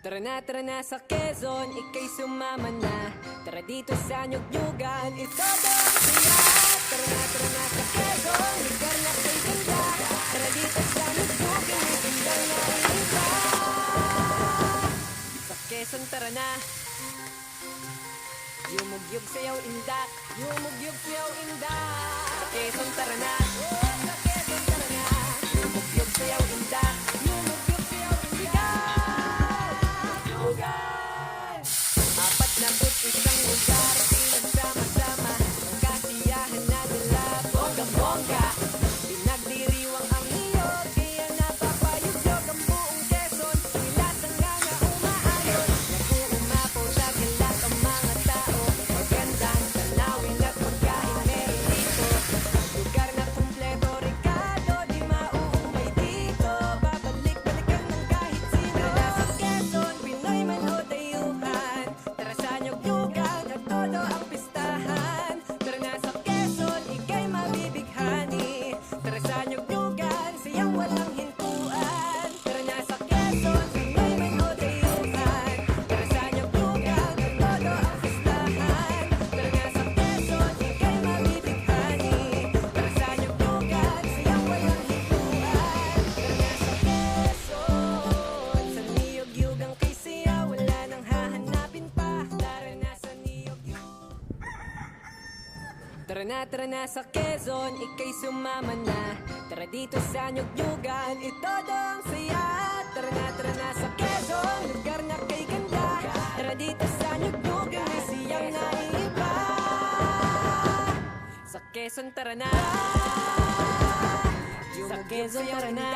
Tara na sa Quezon, ika'y sumama na. Tara dito sa Nyug-Nyugan, ito daw siya. Tara na sa Quezon, lugar na kay ganda. Tara dito sa Nyug-Nyugan, may gandang naiiba. Sa Quezon, tara na. Yumugyug sayaw indak, yumugyug sayaw indak. Sa Quezon, tara na. Sa Quezon, tara na. Yumugyug sayaw indak, yumugyug sayaw indak. Apat na isang lugar, pinagsama-sama ang kasiyahan na nila, bongga-bongga. Pinagdiriwang ang iyog, kaya napapayugyog ang buong Quezon. Nilasang nga na umaayon, nag-uumapaw sa kilat ang mga tao. Magandang tanawin at pagkain meron dito. Lugar na kumpleto, Ricardo, di mauumay dito. Babalik-balikan ng kahit sino. Tara sa Quezon, Pinoy man o dayuhan. Tara sa Nyug-Nyugan at todo ang pistahan. Tara na sa Quezon, ika'y mabibighani. Tara sa Nyug-Nyugan, siyang walang hintuan. Tara na sa Quezon, Pinoy man o dayuhan. Tara sa Nyug-Nyugan at todo ang pistahan. Tara na sa Quezon, ika'y mabibighani. Tara sa Nyug-Nyugan, siyang walang hintuan. Tara na sa Quezon, sa Niyog-Yugang kay siya, wala nang hahanapin pa. Tara na sa Niyog-Yug. Tara na sa Quezon, ika'y sumama na. Tara dito sa Nyug-Nyugan, ito daw ang saya. Tara na sa Quezon, lugar na kay ganda. Tara dito sa Nyug-Nyugan, may siyang naiiba. Sa Quezon, tara na. Sa Quezon, tara na.